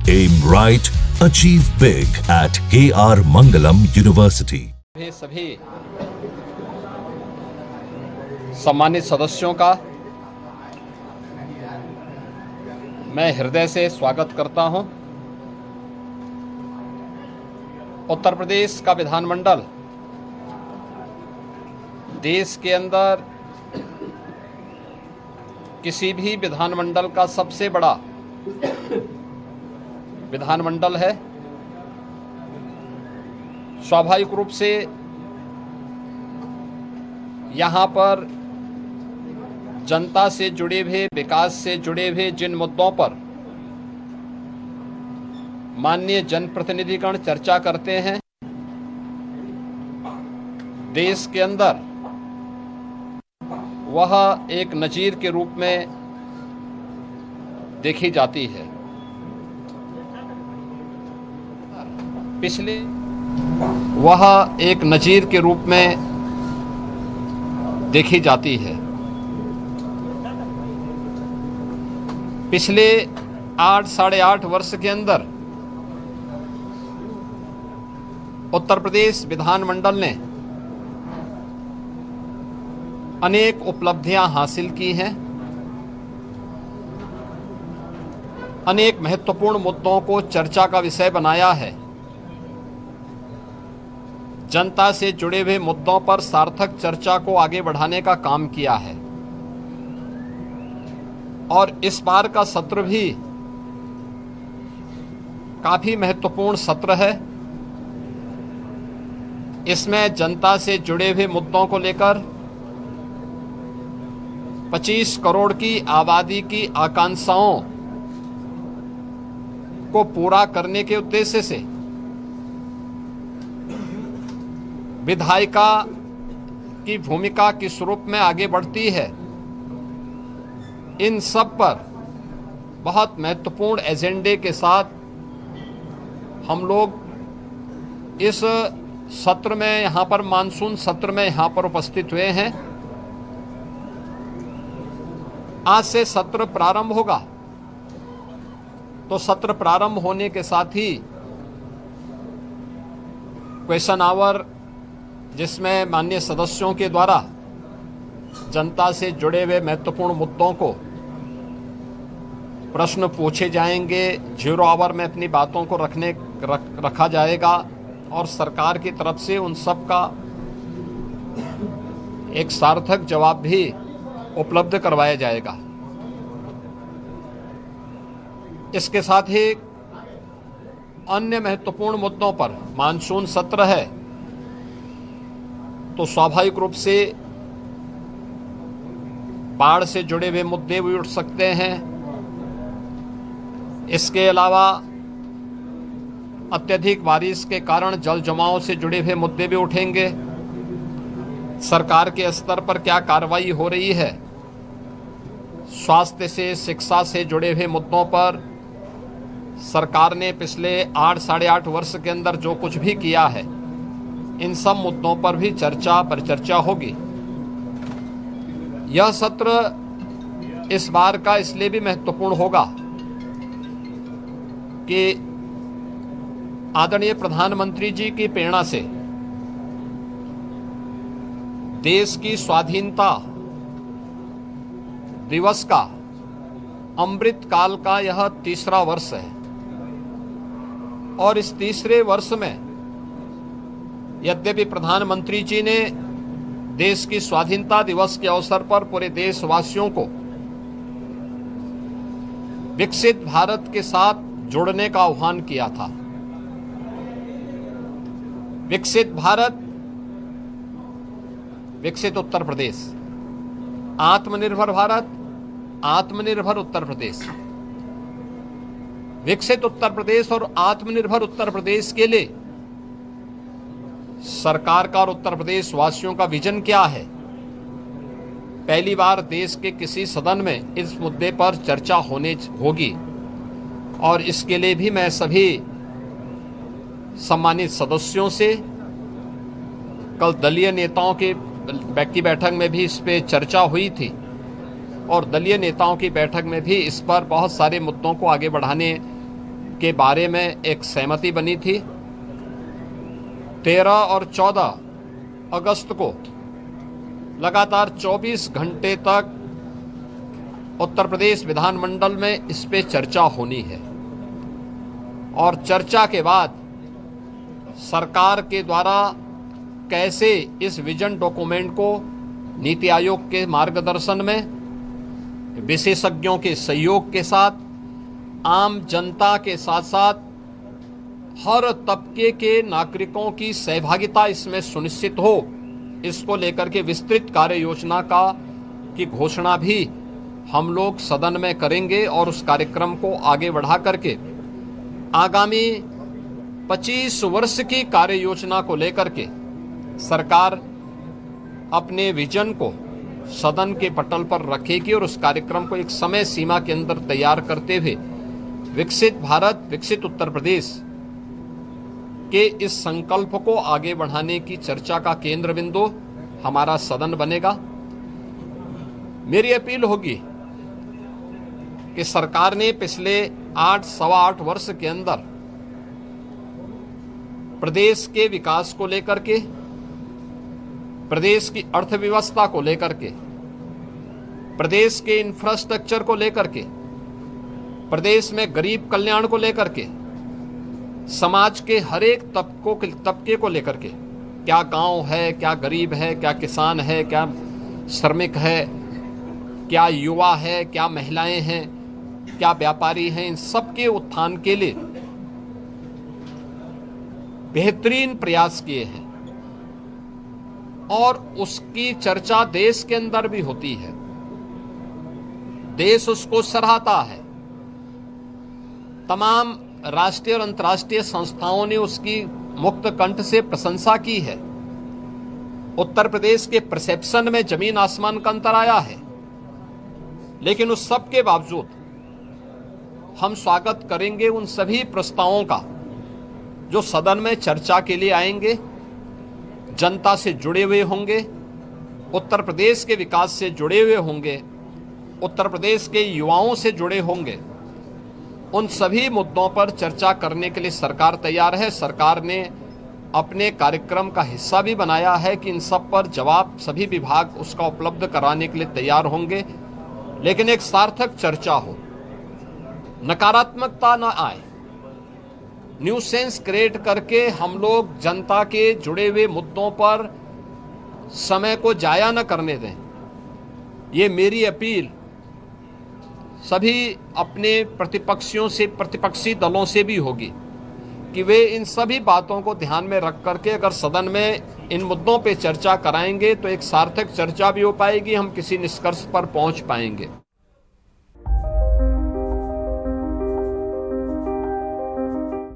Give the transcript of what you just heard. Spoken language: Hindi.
Aim right, achieve big at KR Mangalam University. सभी सम्मानित सदस्यों का मैं हृदय से स्वागत करता हूं। उत्तर प्रदेश का विधानमंडल देश के अंदर किसी भी विधानमंडल का सबसे बड़ा विधानमंडल है। स्वाभाविक रूप से यहाँ पर जनता से जुड़े हुए, विकास से जुड़े हुए जिन मुद्दों पर माननीय जनप्रतिनिधिगण चर्चा करते हैं, देश के अंदर वह एक नजीर के रूप में देखी जाती है। वह एक नजीर के रूप में देखी जाती है। पिछले 8-8.5 वर्ष के अंदर उत्तर प्रदेश विधानमंडल ने अनेक उपलब्धियां हासिल की हैं। अनेक महत्वपूर्ण मुद्दों को चर्चा का विषय बनाया है। जनता से जुड़े हुए मुद्दों पर सार्थक चर्चा को आगे बढ़ाने का काम किया है। और इस बार का सत्र भी काफी महत्वपूर्ण सत्र है। इसमें जनता से जुड़े हुए मुद्दों को लेकर 25 करोड़ की आबादी की आकांक्षाओं को पूरा करने के उद्देश्य से विधायिका की भूमिका किस रूप में आगे बढ़ती है, इन सब पर बहुत महत्वपूर्ण एजेंडे के साथ हम लोग इस सत्र में, यहाँ पर मानसून सत्र में यहाँ पर उपस्थित हुए हैं। आज से सत्र प्रारंभ होगा, तो सत्र प्रारंभ होने के साथ ही क्वेश्चन आवर, जिसमें माननीय सदस्यों के द्वारा जनता से जुड़े हुए महत्वपूर्ण मुद्दों को प्रश्न पूछे जाएंगे। 0 आवर में अपनी बातों को रखा जाएगा और सरकार की तरफ से उन सब का एक सार्थक जवाब भी उपलब्ध करवाया जाएगा। इसके साथ ही अन्य महत्वपूर्ण मुद्दों पर मानसून सत्र है, तो स्वाभाविक रूप से बाढ़ से जुड़े हुए मुद्दे भी उठ सकते हैं। इसके अलावा अत्यधिक बारिश के कारण जल जमाव से जुड़े हुए मुद्दे भी उठेंगे। सरकार के स्तर पर क्या कार्रवाई हो रही है, स्वास्थ्य से, शिक्षा से जुड़े हुए मुद्दों पर सरकार ने पिछले 8-8.5 वर्ष के अंदर जो कुछ भी किया है, इन सब मुद्दों पर भी परिचर्चा होगी। यह सत्र इस बार का इसलिए भी महत्वपूर्ण होगा कि आदरणीय प्रधानमंत्री जी की प्रेरणा से देश की स्वाधीनता दिवस का अमृत काल का यह 3रा वर्ष है। और इस 3रे वर्ष में यद्यपि प्रधानमंत्री जी ने देश की स्वाधीनता दिवस के अवसर पर पूरे देशवासियों को विकसित भारत के साथ जुड़ने का आह्वान किया था। विकसित भारत, विकसित उत्तर प्रदेश, आत्मनिर्भर भारत, आत्मनिर्भर उत्तर प्रदेश। विकसित उत्तर प्रदेश और आत्मनिर्भर उत्तर प्रदेश के लिए सरकार का और उत्तर प्रदेश वासियों का विजन क्या है, पहली बार देश के किसी सदन में इस मुद्दे पर चर्चा होगी। और इसके लिए भी मैं सभी सम्मानित सदस्यों से कल दलीय नेताओं की बैठक में भी इस पे चर्चा हुई थी और दलीय नेताओं की बैठक में भी इस पर बहुत सारे मुद्दों को आगे बढ़ाने के बारे में एक सहमति बनी थी। 13 और 14 अगस्त को लगातार 24 घंटे तक उत्तर प्रदेश विधानमंडल में इस पे चर्चा होनी है और चर्चा के बाद सरकार के द्वारा कैसे इस विजन डॉक्यूमेंट को नीति आयोग के मार्गदर्शन में विशेषज्ञों के सहयोग के साथ आम जनता के साथ साथ हर तबके के नागरिकों की सहभागिता इसमें सुनिश्चित हो, इसको लेकर के विस्तृत कार्य योजना की घोषणा भी हम लोग सदन में करेंगे और उस कार्यक्रम को आगे बढ़ा करके आगामी 25 वर्ष की कार्य योजना को लेकर के सरकार अपने विजन को सदन के पटल पर रखेगी और उस कार्यक्रम को एक समय सीमा के अंदर तैयार करते हुए विकसित भारत विकसित उत्तर प्रदेश के इस संकल्प को आगे बढ़ाने की चर्चा का केंद्र बिंदु हमारा सदन बनेगा। मेरी अपील होगी कि सरकार ने पिछले 8-8 वर्ष के अंदर प्रदेश के विकास को लेकर के, प्रदेश की अर्थव्यवस्था को लेकर के, प्रदेश के इंफ्रास्ट्रक्चर को लेकर के, प्रदेश में गरीब कल्याण को लेकर के, समाज के हर एक तबके को लेकर के, क्या गांव है, क्या गरीब है, क्या किसान है, क्या श्रमिक है, क्या युवा है, क्या महिलाएं हैं, क्या व्यापारी हैं, इन सब के उत्थान के लिए बेहतरीन प्रयास किए हैं और उसकी चर्चा देश के अंदर भी होती है। देश उसको सराहता है। तमाम राष्ट्रीय और अंतर्राष्ट्रीय संस्थाओं ने उसकी मुक्त कंठ से प्रशंसा की है। उत्तर प्रदेश के परसेप्शन में जमीन आसमान का अंतर आया है, लेकिन उस सब के बावजूद हम स्वागत करेंगे उन सभी प्रस्तावों का जो सदन में चर्चा के लिए आएंगे, जनता से जुड़े हुए होंगे, उत्तर प्रदेश के विकास से जुड़े हुए होंगे, उत्तर प्रदेश के युवाओं से जुड़े होंगे। उन सभी मुद्दों पर चर्चा करने के लिए सरकार तैयार है। सरकार ने अपने कार्यक्रम का हिस्सा भी बनाया है कि इन सब पर जवाब सभी विभाग उसका उपलब्ध कराने के लिए तैयार होंगे, लेकिन एक सार्थक चर्चा हो, नकारात्मकता न आए, न्यूसेंस क्रिएट करके हम लोग जनता के जुड़े हुए मुद्दों पर समय को जाया न करने दें। ये मेरी अपील सभी अपने प्रतिपक्षी दलों से भी होगी कि वे इन सभी बातों को ध्यान में रख करके अगर सदन में इन मुद्दों पे चर्चा कराएंगे तो एक सार्थक चर्चा भी हो पाएगी, हम किसी निष्कर्ष पर पहुंच पाएंगे।